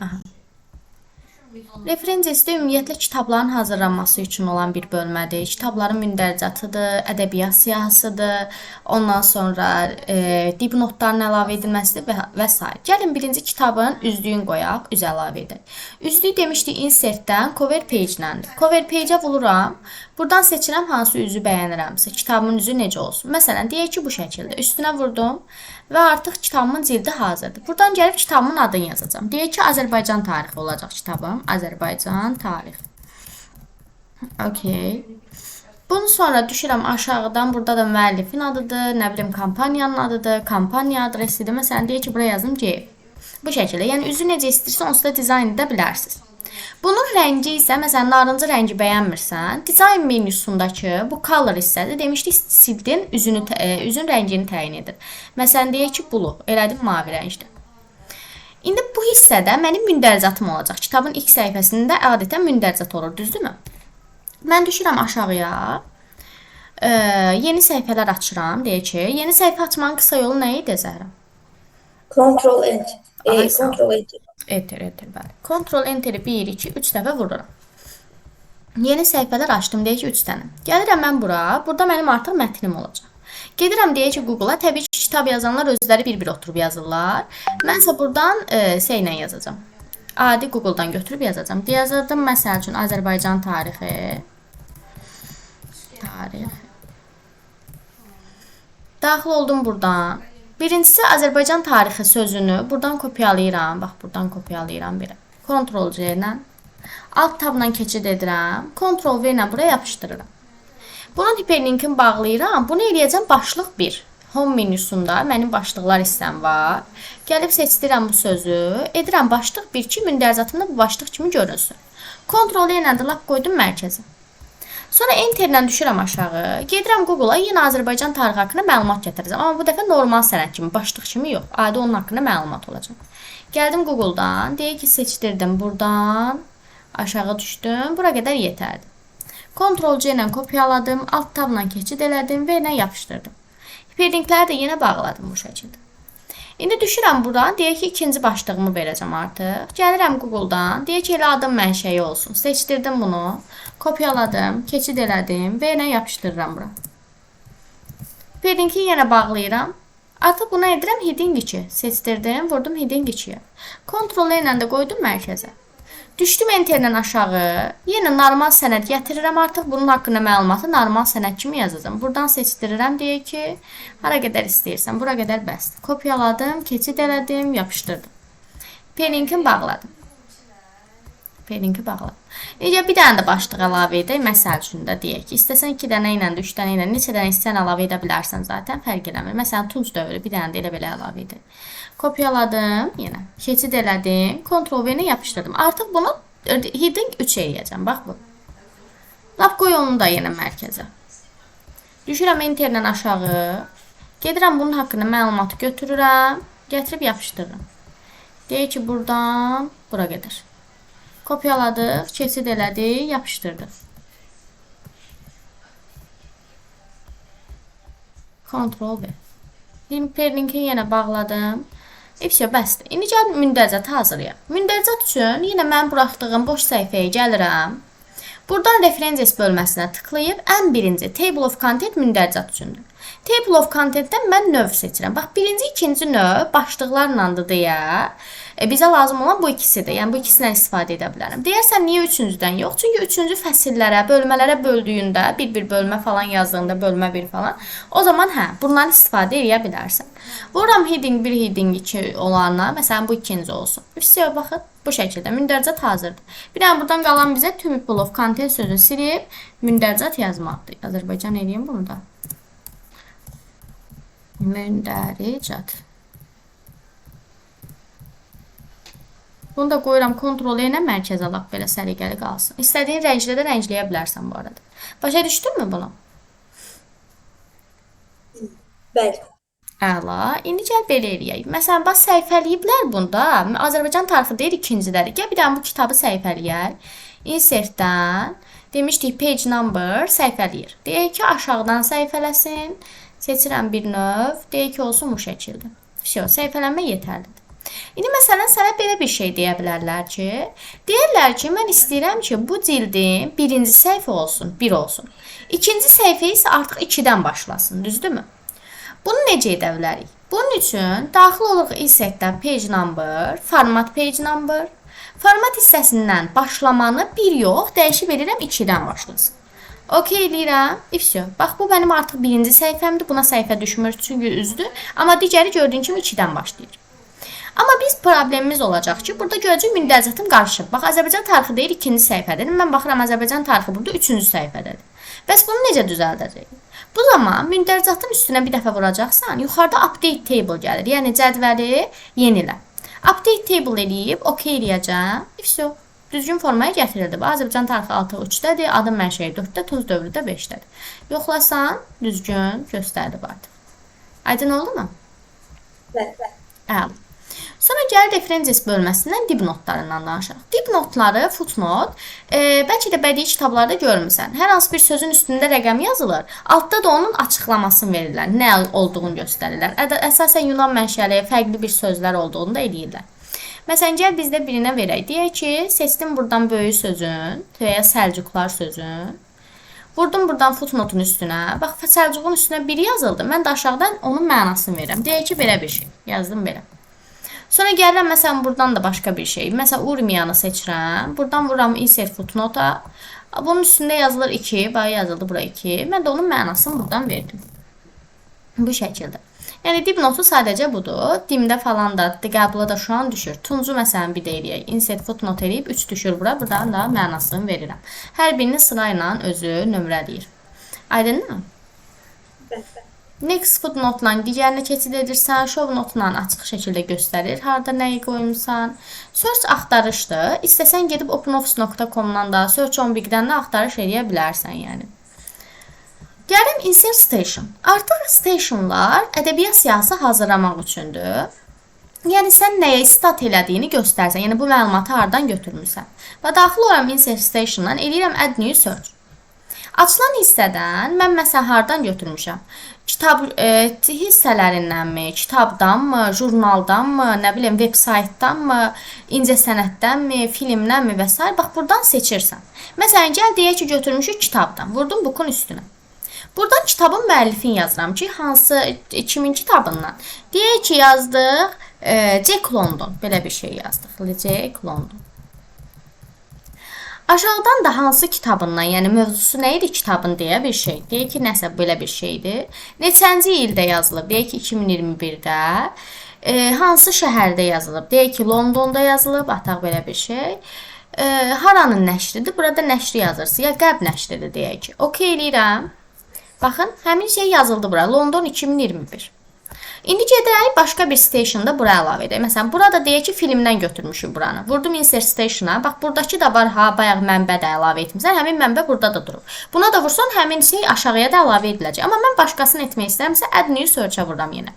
Aha. Referensiya ümumiyyətlə kitabların hazırlanması üçün olan bir bölmədir. Kitabların mündəricatıdır, ədəbiyyat siyahısıdır, ondan sonra dipnotların əlavə edilməsidir və s. Gəlin birinci kitabın üzdüyünü qoyaq, üz əlavə edək. Üzdüyü demişdik insertdən cover page-dəndir. Cover page-ə vururam. Buradan seçirəm hansı üzü bəyənirəmsə, kitabın üzü necə olsun. Məsələn, deyək ki, bu şəkildə. Üstünə vurdum və artıq kitabımın cildi hazırdır. Buradan gəlib kitabımın adını yazacağam. Deyək ki, Azərbaycan tarixi olacaq kitabım. Azərbaycan tarixi. Okay. Bunun sonra düşürəm aşağıdan. Burada da müəllifin adıdır, nə bilim kampaniyanın adıdır, kampaniya adresidir. Məsələn, deyək ki, buraya yazım C. Bu şəkildə. Yəni üzü necə istəyirsə, onsuz da dizayn edə bilərsiniz. Bunun rəngi isə, məsələn, narıncı rəngi bəyənmirsən, dizayn menüsündəki bu color hissədə demişdik, sildin, üzün rəngini təyin edir. Məsələn, deyək ki, blue, elədim mavi rəngdə. İndi bu hissədə mənim mündəricatım olacaq. Kitabın ilk səhifəsində adətən mündəricat olur, düzdürmü? Mən düşürəm aşağıya. Yeni səhifələr açıram, deyək ki, yeni səhifə açmanın qısa yolu nə idi Zəhra? Ctrl Enter. Ctrl Enter. Enter, bəli. Ctrl Enter-i 1, 2, 3 dəfə vururam. Yeni səhifələr açdım, deyək ki, 3 dənə. Gəlirəm mən bura, burada mənim artıq mətnim olacaq. Gedirəm deyək ki, Google-a, təbii ki, kitab yazanlar özləri bir-bir oturub yazırlar. Mənsə buradan ilə yazacağam. Adi Google-dan götürüb yazacağam. Yazırdım, məsəl üçün, Azərbaycan tarixi. Daxil oldum buradan. Birincisi Azərbaycan tarixi sözünü buradan kopyalayıram. Bax, buradan kopyalayıram belə. Ctrl C ilə. Alt tabla keçid edirəm. Ctrl V ilə buraya yapışdırıram. Bunun hiperlinkini bağlayıram. Bunu eləyəcəm başlıq 1. Home menüsündə mənim başlıqlar hissəm var. Gəlib seçdirəm bu sözü. Edirəm başlıq 1 ki, mündəricatımda bu başlıq kimi görünsün. Ctrl E ilə də lap qoydum mərkəzə. Sonra Enter ilə düşürəm aşağı. Gedirəm Google-a, yenə Azərbaycan tarixi haqqında məlumat gətirəcəm. Amma bu dəfə normal sənəd kimi, başlıq kimi yox. Adi onun haqqında məlumat olacaq. Gəldim Google-dan, deyək ki, seçdirdim buradan. Aşağı düşdüm. Bura qədər yetərdi. Ctrl C ilə kopyaladım, alt tabla keçid elədim və ilə yapışdırdım. Hiperlinkləri də yenə bağladım bu şəkildə. İndi düşürəm buradan, deyək ki, ikinci başlığımı verəcəm artıq. Gəlirəm Google-dan, deyək ki, elə adım mənşəyi olsun. Seçdirdim bunu, kopyaladım, keçid elədim və yenə yapışdırıram bura. Hiperlinki yenə bağlayıram. Artıq buna edirəm heading 2. Seçdirdim, vurdum heading 2-yə. Ctrl ilə də qoydum mərkəzə. Düşdüm Enter-lə aşağı. Yenə normal sənəd gətirirəm. Artıq bunun haqqında məlumatı normal sənəd kimi yazacağam. Buradan seçdirirəm. Deyək ki, hara qədər istəyirsən. Bura qədər bəsdir. Kopyaladım, keçid elədim, yapışdırdım. Hiperlinkini bağladım. Necə bir dənə də başlıq əlavə edək. Məsəl üçün də deyək ki, istəsən 2 dənə ilə, 3 dənə ilə, neçə dənə istəyən əlavə edə bilərsən zaten. Fərq eləmir. Məsələn, tunc dövrü bir dənə də elə belə əlavə edək. Kopyaladım, yenə keçid elədim, Ctrl V-ni yapışdırdım. Artıq bunu heading 3 eləyəcəm. Bax bu. Lap qoy onu da yenə mərkəzə. Düşürəm Enter-lə aşağı. Gedirəm bunun haqqında məlumatı götürürəm, gətirib yapışdırıram. Deyək ki, buradan bura qədər. Kopyaladıq, keçid elədik, yapışdırdıq. Ctrl V. Hiperlinkini yenə bağladım. Hepsi bəsdir. İndi gəl mündəricat hazırlayaq. Mündəricat üçün yenə mən buraxdığım boş səhifəyə gəlirəm. Buradan references bölməsinə tıklayıb ən birinci Table of Content mündəricat üçündür. Table of Contentdən mən növ seçirəm. Bax, birinci, ikinci növ başlıqlarlandır deyə bizə lazım olan bu ikisidir. Yəni, bu ikisindən istifadə edə bilərəm. Deyərsən, niyə üçüncüdən yox? Çünki üçüncü fəsillərə, bölmələrə böldüyündə, bir bölmə falan yazdığında, bölmə 1 falan, o zaman bundan istifadə edə bilərsən. Vururam heading 1, heading 2 olanla, məsələn, bu ikinci olsun. Üstəyə baxın, bu şəkildə mündəricat hazırdır. Bir dənə buradan qalan bizə Table of Content sözünü silib, mündəricat yazmaqdır. Azərbaycan eləyim bunu da. Mündəricat. Bunu da qoyuram Ctrl E ilə mərkəzə lap belə səliqəli qalsın. İstədiyin rənglə də rəngləyə bilərsən bu arada. Başa düşdünmü bunu? Bəli. Əla. İndi gəl belə eləyək. Məsələn, bax səhifəliyiblər bunda. Azərbaycan tarixi deyir ikinciləri. Gəl bir dənə bu kitabı səhifələyək. Insertdən demişdik page number səhifələyir. Deyək ki, aşağıdan səhifələsin. Seçirəm bir növ. Deyək ki, olsun bu şəkildə. Səhifələnmə yetərlidir. İndi məsələn sənə belə bir şey deyə bilərlər ki, deyirlər ki, mən istəyirəm ki, bu cildin birinci səhifə olsun, 1 olsun. İkinci səhifə isə artıq 2-dən başlasın, düzdürmü? Bunu necə edə bilərik? Bunun üçün daxil oluruq insertdən page number, format page number. Format hissəsindən başlamanı 1 yox, dəyişib edirəm 2-dən başlasın. Okey eləyirəm. Ifsyo. Bax bu mənim artıq birinci səhifəmdir. Buna səhifə düşmür çünki üzdür. Amma digəri gördüyün kimi 2-dən başlayır. Amma biz problemimiz olacaq ki, burada görəcək mündəzatım qarışıb. Bax Azərbaycan tarixi deyir 2-ci səhifədədir. Mən baxıram Azərbaycan tarixi burada 3-cü səhifədədir. Bəs bunu necə düzəldəcəyik? Bu zaman mündəzatın üstünə bir dəfə vuracaqsan, yuxarıda update table gəlir. Yəni cədvəli yenilə. Update table eləyib, okey eləyəcəm. Ifsyo. Düzgün formaya gətirildi. Azərbaycan tarixi 6.3-dədir, adım mənşəyi 4-də, tuz dövrü də 5-dədir. Yoxlasan, düzgün göstərilib artıq. Aydın oldu mu? Bəli. Əla. Sonra gəlir references bölməsindən dipnotlarından danışaq. Dipnotları, footnote, bəlkə də bədii kitablarda görmüsən. Hər hansı bir sözün üstündə rəqəm yazılır, altda da onun açıqlamasını verirlər, nə olduğunu göstərirlər. Əsasən Yunan mənşəli fərqli bir sözlər olduğunu da eləyirlər. Məsələn, gəl biz də birinə verək. Deyək ki, seçdim buradan böyük sözün və ya Səlcuqlar sözün. Vurdum buradan footnotun üstünə. Bax, Səlcuqun üstünə 1 yazıldı. Mən də aşağıdan onun mənasını verirəm. Deyək ki, belə bir şey. Yazdım belə. Sonra gəlirəm, məsələn, buradan da başqa bir şey. Məsələn, Urmiyanı seçirəm. Buradan vururam insert footnota. Bunun üstündə yazılır 2. Bax, yazıldı bura 2. Mən də onun mənasını buradan verdim. Bu şəkildə. Yəni dipnotu sadəcə budur. Dimdə falan da qəbula da şu an düşür. Tuncu məsələn bir də eləyək. Insert footnote eləyib 3 düşür bura. Buradan da mənasını verirəm. Hər birini sırayla özü nömrələyir. Aydınmı? Next footnote-la digərinə keçid edirsən. Show note-la açıq şəkildə göstərir. Harda nəyi qoymusan. Search axtarışdır. İstəsən gedib openoffice.com-dan da Search on Big-dən də axtarış edə bilərsən yəni. Gəlim insert station. Artıq stationlar ədəbiyyat siyahısı hazırlamaq üçündür. Yəni sən nəyə stat elədiyini göstərsən. Yəni bu məlumatı hardan götürmüsən. Və daxil olaram insert stationdan eləyirəm add new search. Açılan hissədən mən məsələn hardan götürmüşəm? Kitab hissələrindənmi, kitabdanmı, jurnaldanmı, nə bilim veb saytdanmı, incəsənətdənmi, filmdənmi və s. Bax buradan seçirsən. Məsələn gəl deyək ki götürmüşük kitabdan. Vurdum bookun üstünə. Buradan kitabın müəllifini yazıram ki, hansı kimin kitabından. Deyək ki, yazdıq Jack London. Belə bir şey yazdıq. Jack London. Aşağıdan da hansı kitabından, yəni mövzusu nə idi kitabın deyə bir şey. Deyək ki, nəsə belə bir şeydir. Neçənci ildə yazılıb? Deyək ki, 2021-də. Hansı şəhərdə yazılıb? Deyək ki, Londonda yazılıb. Ataq belə bir şey. Haranın nəşridir? Burada nəşri yazırsın. Ya qərb nəşridir deyək ki. Okey eləyirəm. Baxın, həmin şey yazıldı bura. London 2021. İndi gedərək başqa bir stationda bura əlavə edək. Məsələn, burada deyək ki, filmdən götürmüşük buranı. Vurdum insert stationa. Bax, buradakı da var, bayaq mənbə də əlavə etmişsən. Həmin mənbə burada da durur. Buna da vursan, həmin şey aşağıya da əlavə ediləcək. Amma mən başqasını etmək istəyirəmsə, add new search-a vururam yenə.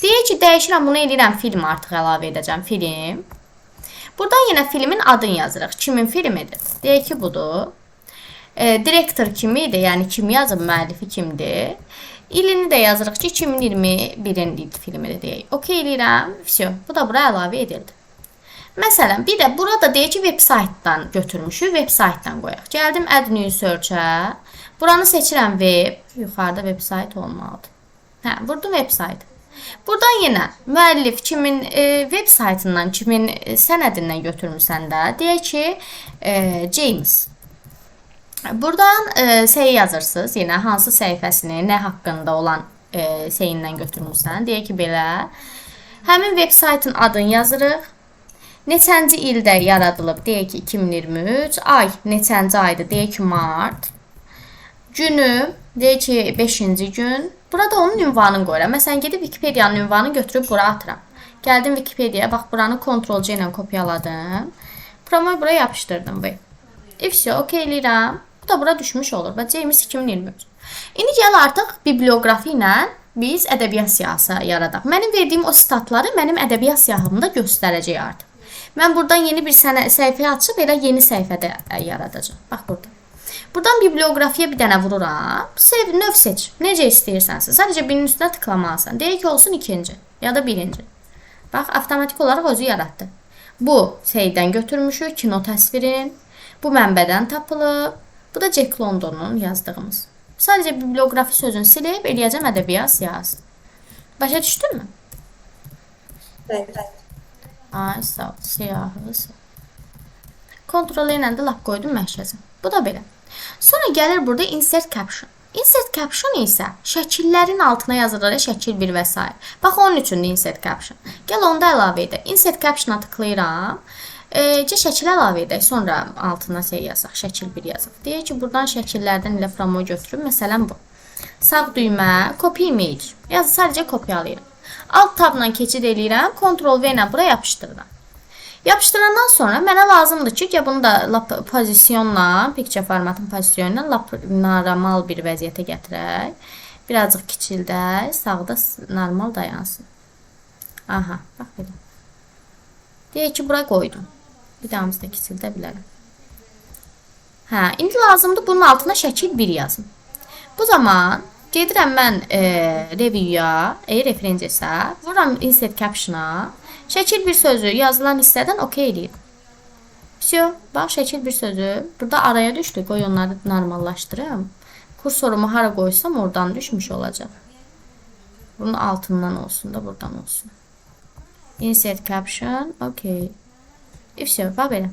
Deyək ki, dəyişirəm, bunu eləyirəm, film artıq əlavə edəcəm, film. Buradan yenə filmin adını yazırıq. Kimin filmidir? Deyək ki, budur. Direktor kimidir, yəni kim yazıb, müəllifi kimdir. İlini də yazırıq ki, 2021-in filmidir deyək. Okey eləyirəm. Всё. Bu da bura əlavə edildi. Məsələn, bir də burada deyək ki, veb saytdan götürmüşük, veb saytdan qoyaq. Gəldim add new search-ə. Buranı seçirəm web. Yuxarıda veb sayt olmalıdır. Hə, vurdum veb sayt. Buradan yenə müəllif kimin veb saytından, kimin sənədindən götürmüsən də. Deyək ki, James. Buradan şey yazırsınız, yenə hansı səhifəsini, nə haqqında olan şeyindən götürmüsən. Deyək ki, belə. Həmin veb saytın adını yazırıq. Neçənci ildə yaradılıb, deyək ki, 2023. Ay, neçənci aydır, deyək ki, mart. Günü, deyək ki, 5-ci gün. Burada onun ünvanını qoyuram. Məsələn, gedib Wikipediyanın ünvanını götürüb bura atıram. Gəldim Wikipediyaya, bax, buranı Ctrl-C ilə kopyaladım. Buramı buraya yapışdırdım. Ifşə, okey eləyirəm. Bu da bura düşmüş olur. Və James 2023. İndi gəl artıq biblioqrafi ilə biz ədəbiyyat siyahısı yaradaq. Mənim verdiyim o statları mənim ədəbiyyat siyahımda göstərəcək artıq. Mən buradan yeni bir səhifə açıb elə yeni səhifədə yaradacağım. Bax burada. Buradan biblioqrafiya bir dənə vururam. Növ seç. Necə istəyirsənsə. Sadəcə birinin üstünə tıklamalısan. Deyək ki, olsun ikinci ya da birinci. Bax, avtomatik olaraq özü yaratdı. Bu şeydən götürmüşük, kino təsvirin. Bu mənbədən tapılıb. Bu da Jack Londonun yazdığımız. Sadəcə biblioqrafi sözünü silib, eləyəcəm ədəbiyyat siyasi. Başa düşdünmü? Bəli. Ay, sağ ol, siyahı. Kontrol ilə də lap qoydum mərkəzə. Bu da belə. Sonra gəlir burada insert caption. Insert caption isə şəkillərin altına yazılır, şəkil 1 və s. Bax, onun üçün də insert caption. Gəl onu da əlavə edək. Insert caption-a tıklayıram. Şəkil əlavə edək. Sonra altına yazaq, şəkil 1 yazaq. Deyək ki, buradan şəkillərdən ilə promo götürüm. Məsələn bu. Sağ düymə, copy image. Yazı sadəcə kopyalayıram. Alt tabla keçid eləyirəm. Ctrl V ilə bura yapışdırıram. Yapışdırandan sonra mənə lazımdır ki, bunu da lap pozisyonla, picture formatın pozisyonla lap normal bir vəziyyətə gətirək. Birazcık kiçildək, sağda normal dayansın. Aha, bax belə. Deyək ki, bura qoydum. Bir damızı da kiçildə bilərəm. Hə, indi lazımdır bunun altına şəkil 1 yazım. Bu zaman gedirəm mən review'a, referencesə, vururam insert caption'a. Şəkil 1 sözü yazılan hissədən okey eləyirəm. Всё, bax şəkil 1 sözü burada araya düşdü. Qoy onları normallaşdırım. Kursorumu hara qoysam oradan düşmüş olacaq. Bunun altından olsun da buradan olsun. Insert caption, okey. Всё, bax belə.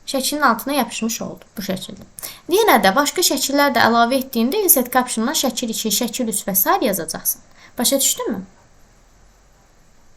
Şəklin altına yapışmış oldu bu şəkildə. Yenə də başqa şəkillər də əlavə etdiyində insert caption'dan şəkil 2, şəkil 3 və s. yazacaqsan. Başa düşdünmü?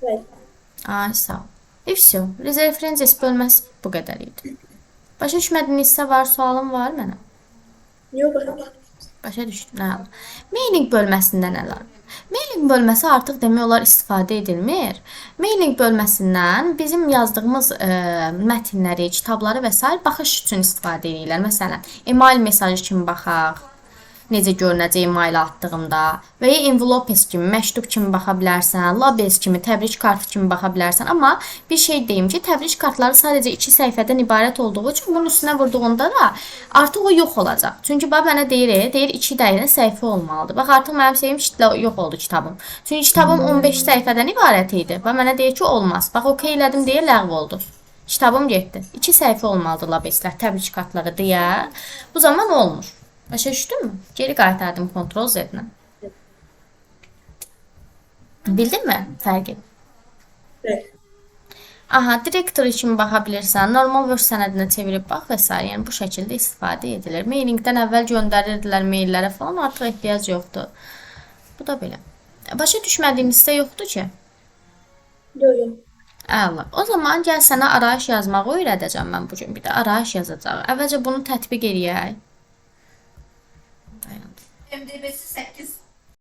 Bəli. Ay, sağ ol. Всё. References bölməsi bu qədər idi. Başa düşmədiyin hissə var, sualın var mənə? Yox. Başa düşdün, nə olur? Mailing bölməsində nələr var? Mailing bölməsi artıq demək olar istifadə edilmir. Mailing bölməsindən bizim yazdığımız mətnləri, kitabları və s. baxış üçün istifadə edirlər. Məsələn, email mesajı kimi baxaq. Necə görünəcək email atdığımda və ya envelopes kimi, məktub kimi baxa bilərsən, labels kimi, təbrik kartı kimi baxa bilərsən. Amma bir şey deyim ki, təbrik kartları sadəcə 2 səhifədən ibarət olduğu üçün bunun üstünə vurduğunda da artıq o yox olacaq. Çünki bax mənə deyir 2 dənə səhifə olmalıdır. Bax artıq mənim şeyim yox oldu kitabım. Çünki kitabım 15 səhifədən ibarət idi. Bax mənə deyir ki, olmaz. Bax okey elədim deyə ləğv oldu. Kitabım getdi. 2 səhifə olmalıdır labelslər, təbrik kartları deyə. Bu zaman olmur. Başa düşdünmü? Geri qaytardım Ctrl Z-lə. Bildinmi fərqi? Bəli. Aha, direktor üçün baxa bilirsən, normal Word sənədinə çevirib bax və s. Yəni bu şəkildə istifadə edilir. Mailingdən əvvəl göndərirdilər maillərə falan, artıq ehtiyac yoxdur. Bu da belə. Başa düşmədiyim hissə yoxdur ki? Yox. Əla. O zaman gəl sənə arayış yazmağı öyrədəcəm mən bugün. Bir də arayış yazacağıq. Əvvəlcə bunu tətbiq eləyək. MDB'si 8.